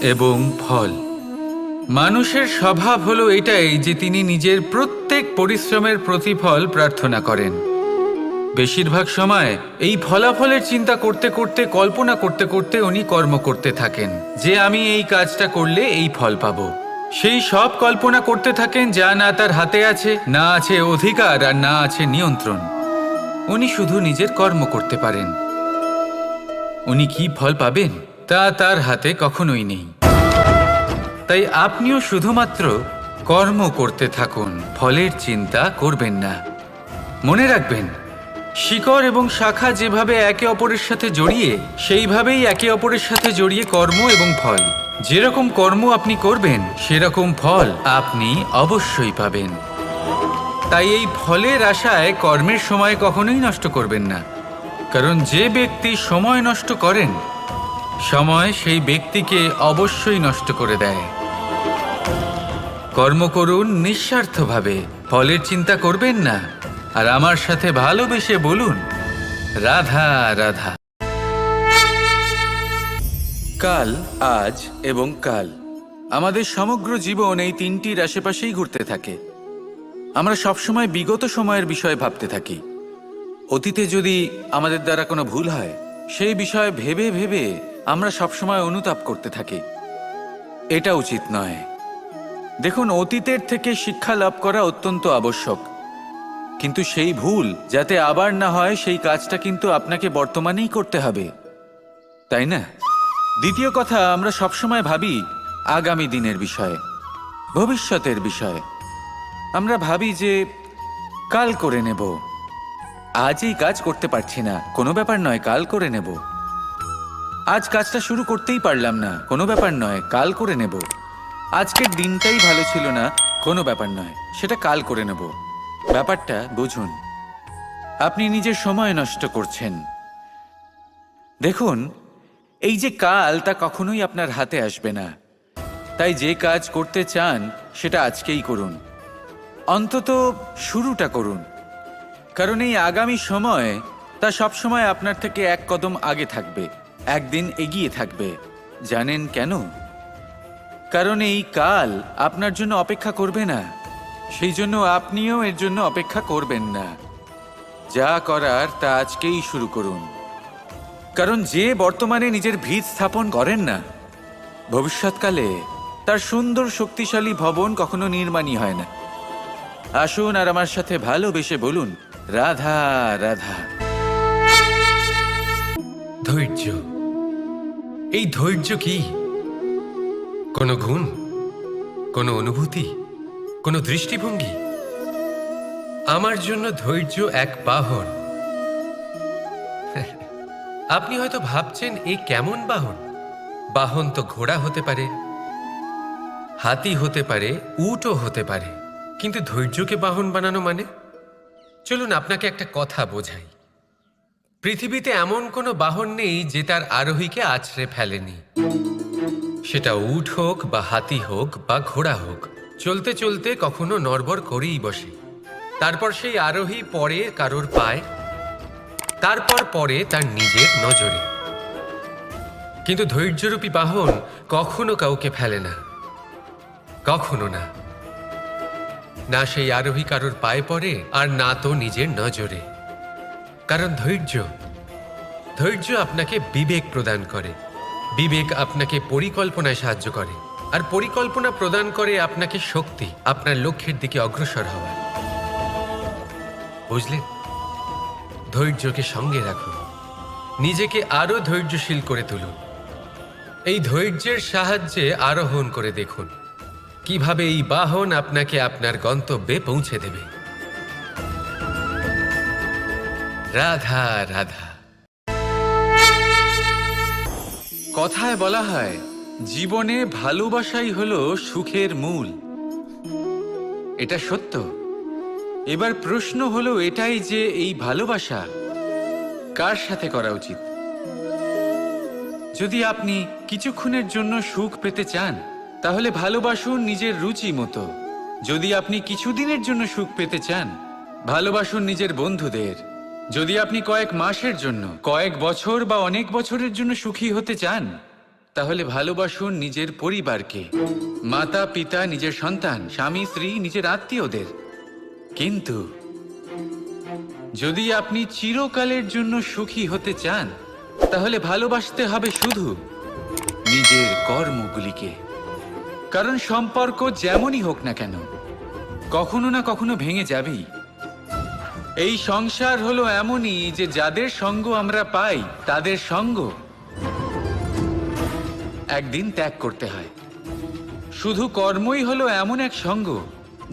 এবং ফল। মানুষের স্বভাব হলো এটাই যে তিনি নিজের প্রত্যেক পরিশ্রমের প্রতিফল প্রার্থনা করেন। বেশিরভাগ সময় এই ফলাফলের চিন্তা করতে করতে, কল্পনা করতে করতে উনি কর্ম করতে থাকেন যে আমি এই কাজটা করলে এই ফল পাবো। সেই সব কল্পনা করতে থাকেন যা না তার হাতে আছে, না আছে অধিকার, আর না আছে নিয়ন্ত্রণ। উনি শুধু নিজের কর্ম করতে পারেন। উনি কি ফল পাবেন তা তার হাতে কখনোই নেই। তাই আপনিও শুধুমাত্র কর্ম করতে থাকুন, ফলের চিন্তা করবেন না। মনে রাখবেন, শিকড় এবং শাখা যেভাবে একে অপরের সাথে জড়িয়ে, সেইভাবেই একে অপরের সাথে জড়িয়ে কর্ম এবং ফল। যেরকম কর্ম আপনি করবেন সেরকম ফল আপনি অবশ্যই পাবেন। তাই এই ফলের আশায় কর্মের সময় কখনোই নষ্ট করবেন না, কারণ যে ব্যক্তি সময় নষ্ট করেন, সময় সেই ব্যক্তিকে অবশ্যই নষ্ট করে দেয়। কর্ম করুন নিঃস্বার্থভাবে, ফলের চিন্তা করবেন না, আর আমার সাথে ভালোবেসে বলুন রাধা রাধা। কাল, আজ এবং কাল। আমাদের সমগ্র জীবন এই তিনটির আশেপাশেই ঘুরতে থাকে। আমরা সবসময় বিগত সময়ের বিষয়ে ভাবতে থাকি। অতীতে যদি আমাদের দ্বারা কোনো ভুল হয়, সেই বিষয়ে ভেবে ভেবে আমরা সবসময় অনুতাপ করতে থাকি। এটা উচিত নয়। দেখুন, অতীতের থেকে শিক্ষা লাভ করা অত্যন্ত আবশ্যক, কিন্তু সেই ভুল যাতে আবার না হয় সেই কাজটা কিন্তু আপনাকে বর্তমানেই করতে হবে, তাই না? দ্বিতীয় কথা, আমরা সবসময় ভাবি আগামী দিনের বিষয়ে, ভবিষ্যতের বিষয়ে। আমরা ভাবি যে কাল করে নেব, আজ এই কাজ করতে পারছি না, কোনো ব্যাপার নয়, কাল করে নেব। আজ কাজটা শুরু করতেই পারলাম না, কোনো ব্যাপার নয়, কাল করে নেব। আজকের দিনটাই ভালো ছিল না, কোনো ব্যাপার নয়, সেটা কাল করে নেব। ব্যাপারটা বুঝুন, আপনি নিজের সময় নষ্ট করছেন। দেখুন, এই যে কাল, তা কখনোই আপনার হাতে আসবে না। তাই যে কাজ করতে চান সেটা আজকেই করুন, অন্তত শুরুটা করুন। কারণ এই আগামী সময়, তা সবসময় আপনার থেকে এক কদম আগে থাকবে, একদিন এগিয়ে থাকবে। জানেন কেন? কারণ এই কাল আপনার জন্য অপেক্ষা করবে না, সেই জন্য আপনিও এর জন্য অপেক্ষা করবেন না। যা করার তা আজকেই শুরু করুন। কারণ যে বর্তমানে নিজের ভিত স্থাপন করেন না, ভবিষ্যৎকালে তার সুন্দর শক্তিশালী ভবন কখনো নির্মাণই হয় না। আসুন আর আমার সাথে ভালোবেসে বলুন রাধা রাধা। ধৈর্য। এই ধৈর্য কি কোনো গুণ, কোনো অনুভূতি, কোনো দৃষ্টিভঙ্গি? আমার জন্য ধৈর্য এক বাহন। আপনি হয়তো ভাবছেন, এ কেমন বাহন? বাহন তো ঘোড়া হতে পারে, হাতি হতে পারে, উটও হতে পারে, কিন্তু ধৈর্যকে বাহন বানানো মানে? চলুন আপনাকে একটা কথা বোঝাই। পৃথিবীতে এমন কোনো বাহন নেই যে তার আরোহীকে আছড়ে ফেলেনি। সেটা উট হোক বা হাতি হোক বা ঘোড়া হোক, চলতে চলতে কখনো নড়বড় করেই বসে। তারপর সেই আরোহী পড়ে কারোর পায়, তারপর পড়ে তার নিজের নজরে। কিন্তু ধৈর্যরূপী বাহন কখনো কাউকে ফেলে না, কখনো না। না সেই আরোহী কারোর পায়ে পড়ে, আর না তো নিজের নজরে। কারণ ধৈর্য আপনাকে বিবেক প্রদান করে, বিবেক আপনাকে পরিকল্পনায় সাহায্য করে, আর পরিকল্পনা প্রদান করে আপনাকে শক্তি, আপনার লক্ষ্যের দিকে অগ্রসর হওয়ার। বুঝলেন? ধৈর্যকে সঙ্গে রাখুন, নিজেকে আরো ধৈর্যশীল করে তুলুন। এই ধৈর্যের সাহায্যে আরোহণ করে দেখুন কিভাবে এই বাহন আপনাকে আপনার গন্তব্যে পৌঁছে দেবে। রাধা রাধা। কথায় বলা হয়, জীবনে ভালোবাসাই হলো সুখের মূল। এটা সত্য। এবার প্রশ্ন হলো এটাই যে এই ভালোবাসা কার সাথে করা উচিত? যদি আপনি কিছুক্ষণের জন্য সুখ পেতে চান, তাহলে ভালোবাসুন নিজের রুচি মতো। যদি আপনি কিছুদিনের জন্য সুখ পেতে চান, ভালোবাসুন নিজের বন্ধুদের। যদি আপনি কয়েক মাসের জন্য, কয়েক বছর বা অনেক বছরের জন্য সুখী হতে চান, তাহলে ভালোবাসুন নিজের পরিবারকে, মাতা পিতা, নিজের সন্তান, স্বামী স্ত্রী, নিজের আত্মীয়দের। কিন্তু যদি আপনি চিরকালের জন্য সুখী হতে চান, তাহলে ভালোবাসতে হবে শুধু নিজের কর্মগুলিকে। কারণ সম্পর্ক যেমনই হোক না কেন, কখনো না কখনো ভেঙে যাবেই। এই সংসার হলো এমনই যে যাদের সঙ্গ আমরা পাই, তাদের সঙ্গ একদিন ত্যাগ করতে হয়। শুধু কর্মই হলো এমন এক সঙ্গ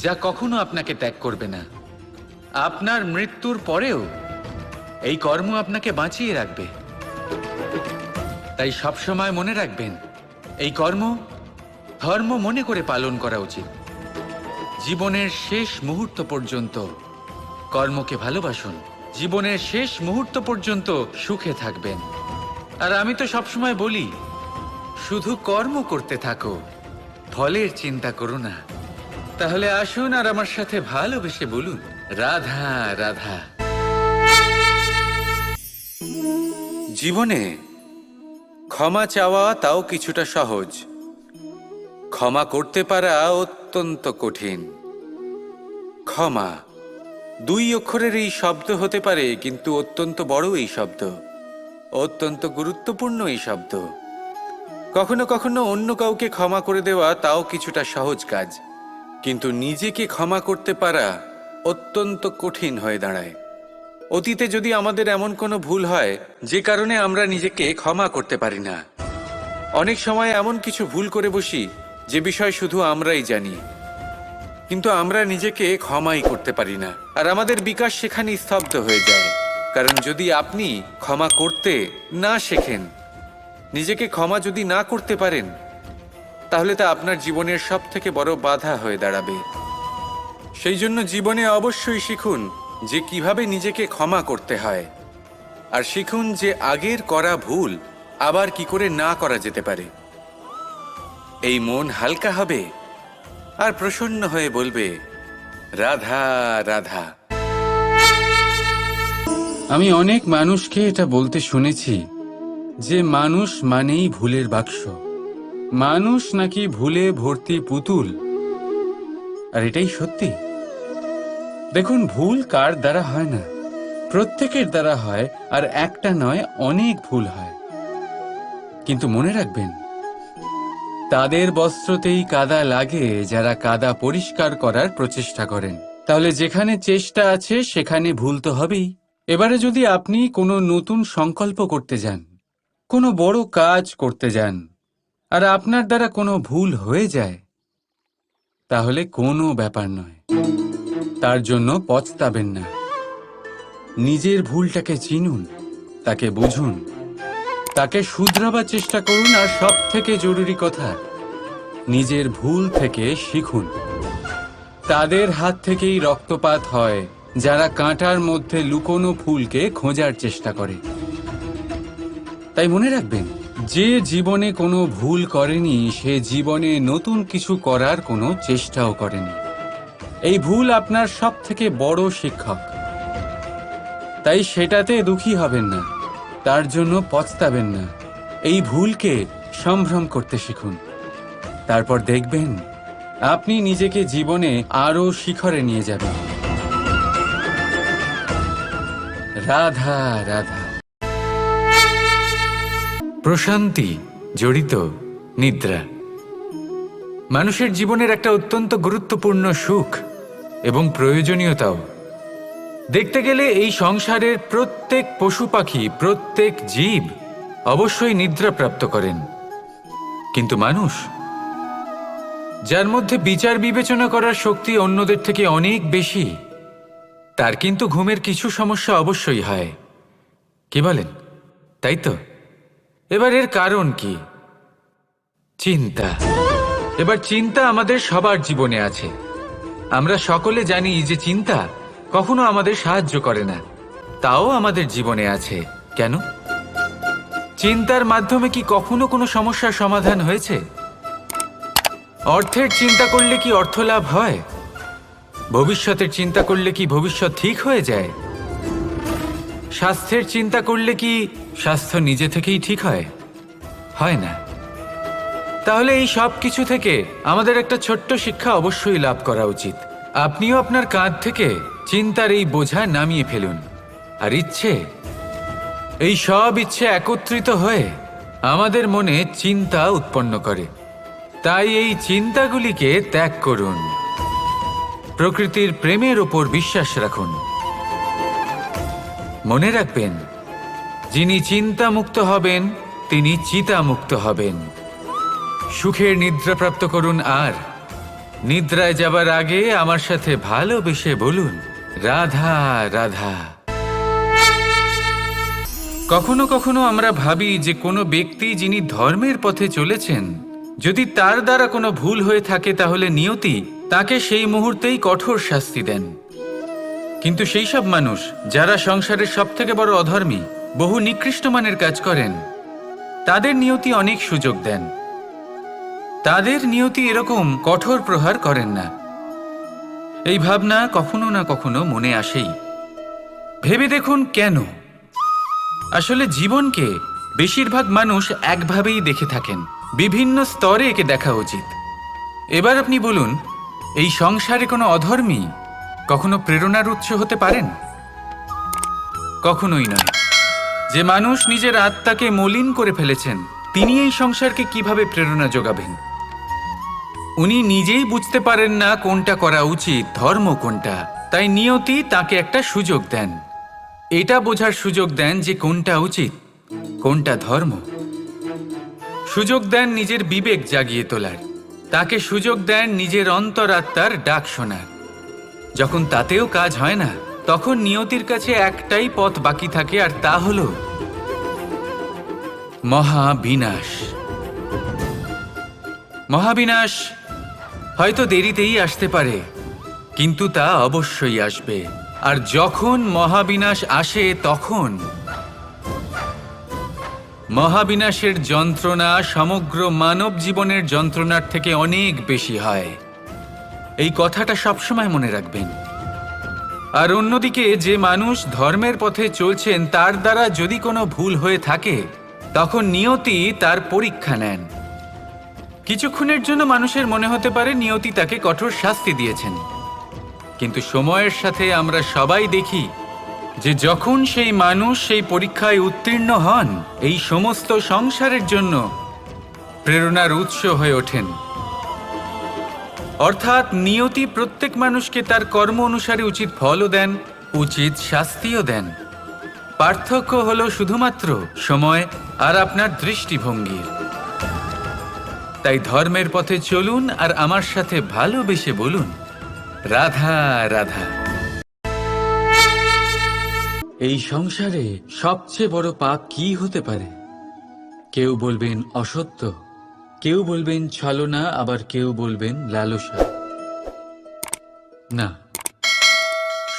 যা কখনো আপনাকে ত্যাগ করবে না। আপনার মৃত্যুর পরেও এই কর্ম আপনাকে বাঁচিয়ে রাখবে। তাই সবসময় মনে রাখবেন, এই কর্ম ধর্ম মনে করে পালন করা উচিত। জীবনের শেষ মুহূর্ত পর্যন্ত কর্মকে ভালোবাসুন, জীবনের শেষ মুহূর্ত পর্যন্ত সুখে থাকবেন। আর আমি তো সবসময় বলি, শুধু কর্ম করতে থাকো, ফলের চিন্তা করো না। তাহলে আসুন আর আমার সাথে ভালোবেসে বলুন, রাধা রাধা। জীবনে ক্ষমা চাওয়া তাও কিছুটা সহজ, ক্ষমা করতে পারা অত্যন্ত কঠিন। ক্ষমা 2 অক্ষরের এই শব্দ হতে পারে, কিন্তু অত্যন্ত বড় এই শব্দ, অত্যন্ত গুরুত্বপূর্ণ এই শব্দ। কখনো কখনো অন্য কাউকে ক্ষমা করে দেওয়া তাও কিছুটা সহজ কাজ, কিন্তু নিজেকে ক্ষমা করতে পারা অত্যন্ত কঠিন হয়ে দাঁড়ায়। অতীতে যদি আমাদের এমন কোনো ভুল হয় যে কারণে আমরা নিজেকে ক্ষমা করতে পারি না, অনেক সময় এমন কিছু ভুল করে বসি যে বিষয় শুধু আমরাই জানি, কিন্তু আমরা নিজেকে ক্ষমাই করতে পারি না। আর আমাদের বিকাশ সেখানে স্তব্ধ হয়ে যায়। কারণ যদি আপনি ক্ষমা করতে না শেখেন, নিজেকে ক্ষমা যদি না করতে পারেন, তাহলে তা আপনার জীবনের সবথেকে বড় বাধা হয়ে দাঁড়াবে। সেই জন্য জীবনে অবশ্যই শিখুন যে কিভাবে নিজেকে ক্ষমা করতে হয়, আর শিখুন যে আগের করা ভুল আবার কি করে না করা যেতে পারে। এই মন হালকা হবে আর প্রসন্ন হয়ে বলবে, রাধা রাধা। আমি অনেক মানুষকে এটা বলতে শুনেছি যে মানুষ মানেই ভুলের বাক্স, মানুষ নাকি ভুলে ভর্তি পুতুল। আর এটাই সত্যি। দেখুন, ভুল কার দ্বারা হয় না, প্রত্যেকের দ্বারা হয়। আর একটা নয়, অনেক ভুল হয়। কিন্তু মনে রাখবেন, তাদের বস্ত্রতেই কাদা লাগে যারা কাদা পরিষ্কার করার প্রচেষ্টা করেন। তাহলে যেখানে চেষ্টা আছে সেখানে ভুল তো হবেই। এবারে যদি আপনি কোনো নতুন সংকল্প করতে যান, কোনো বড় কাজ করতে যান, আর আপনার দ্বারা কোনো ভুল হয়ে যায়, তাহলে কোনো ব্যাপার নয়, তার জন্য পস্তাবেন না। নিজের ভুলটাকে চিনুন, তাকে বুঝুন, তাকে শুধরাবার চেষ্টা করুন। আর সব থেকে জরুরি কথা, নিজের ভুল থেকে শিখুন। তাদের হাত থেকেই রক্তপাত হয় যারা কাঁটার মধ্যে লুকোনো ফুলকে খোঁজার চেষ্টা করে। তাই মনে রাখবেন, যে জীবনে কোনো ভুল করেনি সে জীবনে নতুন কিছু করার কোনো চেষ্টাও করেনি। এই ভুল আপনার সব থেকে বড় শিক্ষক। তাই সেটাতে দুঃখী হবেন না, তার জন্য পস্তাবেন না। এই ভুলকে সম্ভ্রম করতে শিখুন। তারপর দেখবেন আপনি নিজেকে জীবনে আরো শিখরে নিয়ে যাবেন। রাধা রাধা। প্রশান্তি জড়িত নিদ্রা মানুষের জীবনের একটা অত্যন্ত গুরুত্বপূর্ণ সুখ এবং প্রয়োজনীয়তাও। দেখতে গেলে এই সংসারের প্রত্যেক পশু পাখি, প্রত্যেক জীব অবশ্যই নিদ্রা প্রাপ্ত করেন, কিন্তু মানুষ, যার মধ্যে বিচার বিবেচনা করার শক্তি অন্যদের থেকে অনেক বেশি, তার কিন্তু ঘুমের কিছু সমস্যা অবশ্যই হয়। কি বলেন, তাই তো? এবার এর কারণ কি? চিন্তা। এবার চিন্তা আমাদের সবার জীবনে আছে। আমরা সকলে জানি যে চিন্তা কখনো আমাদের সাহায্য করে না, তাও আমাদের জীবনে আছে। কেন? চিন্তার মাধ্যমে কি কখনো কোনো সমস্যার সমাধান হয়েছে? অর্থের চিন্তা করলে কি অর্থ লাভ হয়? ভবিষ্যতের চিন্তা করলে কি ভবিষ্যৎ ঠিক হয়ে যায়? স্বাস্থ্যের চিন্তা করলে কি স্বাস্থ্য নিজে থেকেই ঠিক হয়? হয় না। তাহলে এই সব কিছু থেকে আমাদের একটা ছোট্ট শিক্ষা অবশ্যই লাভ করা উচিত। আপনিও আপনার কাঁধ থেকে চিন্তার এই বোঝা নামিয়ে ফেলুন। আর এই সব ইচ্ছে একত্রিত হয়ে আমাদের মনে চিন্তা উৎপন্ন করে। তাই এই চিন্তাগুলিকে ত্যাগ করুন। প্রকৃতির প্রেমের ওপর বিশ্বাস রাখুন। মনে রাখবেন, যিনি চিন্তামুক্ত হবেন তিনি চিতামুক্ত হবেন। সুখের নিদ্রা প্রাপ্ত করুন, আর নিদ্রায় যাবার আগে আমার সাথে ভালোবেসে বলুন, রাধা রাধা। কখনো কখনো আমরা ভাবি যে কোনো ব্যক্তি যিনি ধর্মের পথে চলেছেন, যদি তার দ্বারা কোনো ভুল হয়ে থাকে তাহলে নিয়তি তাকে সেই মুহূর্তেই কঠোর শাস্তি দেন। কিন্তু সেই সব মানুষ যারা সংসারের সবথেকে বড় অধর্মী, বহু নিকৃষ্ট মানের কাজ করেন, তাদের নিয়তি অনেক সুযোগ দেন। তাদের নিয়তি এরকম কঠোর প্রহার করেন না। এই ভাবনা কখনো না কখনো মনে আসেই। ভেবে দেখুন কেন? আসলে জীবনকে বেশিরভাগ মানুষ একভাবেই দেখে থাকেন। বিভিন্ন স্তরে একে দেখা উচিত। এবার আপনি বলুন, এই সংসারে কোনো অধর্মী কখনো প্রেরণার উৎস হতে পারেন? কখনোই নয়। যে মানুষ নিজের আত্মাকে মলিন করে ফেলেছেন, তিনি এই সংসারকে কিভাবে প্রেরণা যোগাবেন? উনি নিজেই বুঝতে পারেন না কোনটা করা উচিত, ধর্ম কোনটা। তাই নিয়তি তাকে একটা সুযোগ দেন। এটা বোঝার সুযোগ দেন যে কোনটা উচিত, কোনটা ধর্ম। সুযোগ দেন নিজের বিবেক জাগিয়ে তোলার। তাকে সুযোগ দেন নিজের অন্তরাত্মার ডাক শোনার। যখন তাতেও কাজ হয় না, তখন নিয়তির কাছে একটাই পথ বাকি থাকে, আর তা হল মহাবিনাশ। মহাবিনাশ হয়তো দেরিতেই আসতে পারে, কিন্তু তা অবশ্যই আসবে। আর যখন মহাবিনাশ আসে, তখন মহাবিনাশের যন্ত্রণা সমগ্র মানব জীবনের যন্ত্রণার থেকে অনেক বেশি হয়। এই কথাটা সবসময় মনে রাখবেন। আর অন্যদিকে যে মানুষ ধর্মের পথে চলছেন, তার দ্বারা যদি কোনো ভুল হয়ে থাকে, তখন নিয়তি তার পরীক্ষা নেন। কিছুক্ষণের জন্য মানুষের মনে হতে পারে নিয়তি তাকে কঠোর শাস্তি দিয়েছেন, কিন্তু সময়ের সাথে আমরা সবাই দেখি যে যখন সেই মানুষ সেই পরীক্ষায় উত্তীর্ণ হন, এই সমস্ত সংসারের জন্য প্রেরণার উৎস হয়ে ওঠেন। অর্থাৎ নিয়তি প্রত্যেক মানুষকে তার কর্ম অনুসারে উচিত ফলও দেন, উচিত শাস্তিও দেন। পার্থক্য হলো শুধুমাত্র সময় আর আপনার দৃষ্টিভঙ্গির। তাই ধর্মের পথে চলুন, আর আমার সাথে ভালোবেসে বলুন, রাধা রাধা। এই সংসারে সবচেয়ে বড় পাপ কি হতে পারে? কেউ বলবেন অসত্য, কেউ বলবেন ছলনা, আবার কেউ বলবেন লালসা। না,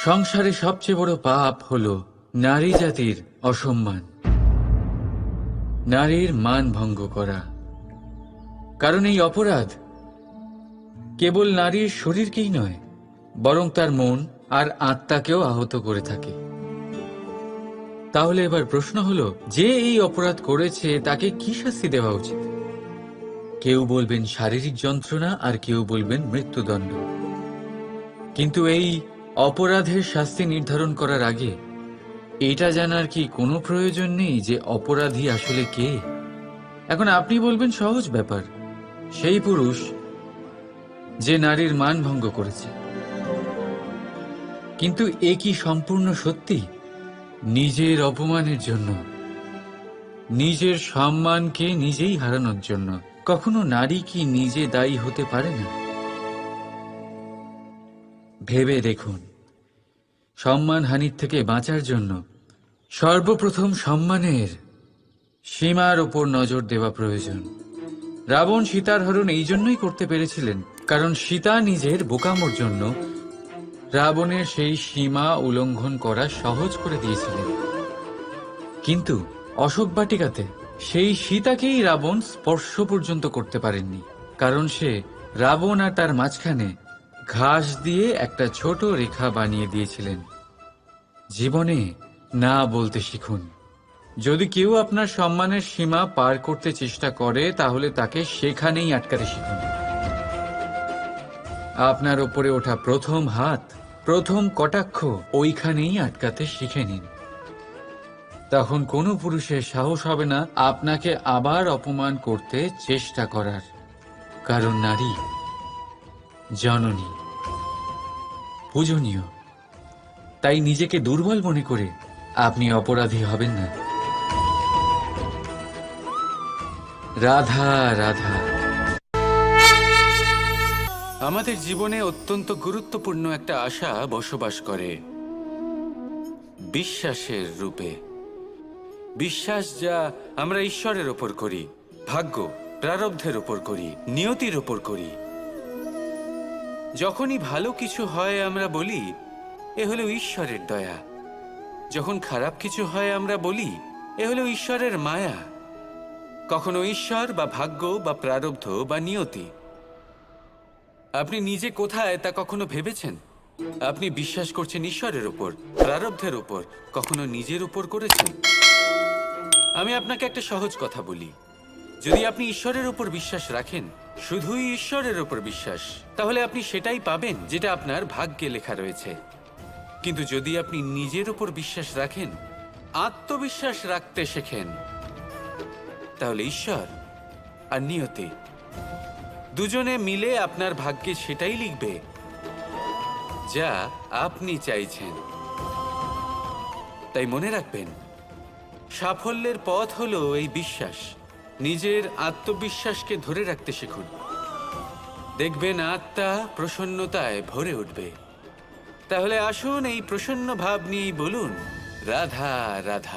সংসারে সবচেয়ে বড় পাপ হলো নারী জাতির অসম্মান, নারীর মান ভঙ্গ করা। কারণ এই অপরাধ কেবল নারীর শরীরকেই নয়, বরং তার মন আর আত্মাকেও আহত করে থাকে। তাহলে এবার প্রশ্ন হলো, যে এই অপরাধ করেছে তাকে কি শাস্তি দেওয়া উচিত? কেউ বলবেন শারীরিক যন্ত্রণা, আর কেউ বলবেন মৃত্যুদণ্ড। কিন্তু এই অপরাধের শাস্তি নির্ধারণ করার আগে এটা জানার কি কোনো প্রয়োজন নেই যে অপরাধী আসলে কে? এখন আপনি বলবেন সহজ ব্যাপার, সেই পুরুষ যে নারীর মান ভঙ্গ করেছে। কিন্তু এ কি সম্পূর্ণ সত্যি? নিজের অপমানের জন্য, নিজের সম্মানকে নিজেই হারানোর জন্য কখনো নারী কি নিজে দায়ী হতে পারে না? ভেবে দেখুন, সম্মানহানির থেকে বাঁচার জন্য সর্বপ্রথম সম্মানের সীমার ওপর নজর দেওয়া প্রয়োজন। রাবণ সীতার হরণ এই জন্যই করতে পেরেছিলেন, কারণ সীতা নিজের বোকামোর জন্য রাবণের সেই সীমা উল্লঙ্ঘন করা সহজ করে দিয়েছিলেন। কিন্তু অশোক বাটিকাতে সেই সীতাকেই রাবণ স্পর্শ পর্যন্ত করতে পারেননি, কারণ সে রাবণ আর তার মাঝখানে ঘাস দিয়ে একটা ছোট রেখা বানিয়ে দিয়েছিলেন। জীবনে না বলতে শিখুন, যদি কেউ আপনার সম্মানের সীমা পার করতে চেষ্টা করে তাহলে তাকে সেখানেই আটকাতে শিখুন। আপনার ওপরে ওঠা প্রথম হাত, প্রথম কটাক্ষ ওইখানেই আটকাতে শিখে নিন। তখন কোনো পুরুষের সাহস হবে না আপনাকে আবার অপমান করতে চেষ্টা করার, কারণ নারী জননী, পূজনীয়। তাই নিজেকে দুর্বল মনে করে আপনি অপরাধী হবেন না। রাধা রাধা। আমাদের জীবনে অত্যন্ত গুরুত্বপূর্ণ একটা আশা বসবাস করে, বিশ্বাসের রূপে। বিশ্বাস যা আমরা ঈশ্বরের ওপর করি, ভাগ্য, প্রারব্ধের ওপর করি, নিয়তির ওপর করি। যখনই ভালো কিছু হয় আমরা বলি এ হলো ঈশ্বরের দয়া, যখন খারাপ কিছু হয় আমরা বলি এ হলো ঈশ্বরের মায়া। কখনো ঈশ্বর বা ভাগ্য বা প্রারব্ধ বা নিয়তি। আপনি নিজে কোথায় তা কখনো ভেবেছেন? আপনি বিশ্বাস করছেন ঈশ্বরের উপর, প্রারব্ধের উপর, কখনো নিজের উপর করেছেন? আমি আপনাকে একটা সহজ কথা বলি, যদি আপনি ঈশ্বরের উপর বিশ্বাস রাখেন, শুধুই ঈশ্বরের উপর বিশ্বাস, তাহলে আপনি সেটাই পাবেন যেটা আপনার ভাগ্যে লেখা রয়েছে। কিন্তু যদি আপনি নিজের উপর বিশ্বাস রাখেন, আত্মবিশ্বাস রাখতে শেখেন, তাহলে ঈশ্বর আর নিয়তি দুজনে মিলে আপনার ভাগ্যে সেটাই লিখবে যা আপনি চাইছেন। তাই মনে রাখবেন, সাফল্যের পথ হলো এই বিশ্বাস। নিজের আত্মবিশ্বাসকে ধরে রাখতে শিখুন, দেখবেন আত্মা প্রসন্নতায় ভরে উঠবে। তাহলে আসুন এই প্রসন্ন ভাব নিয়েই বলুন রাধা রাধা।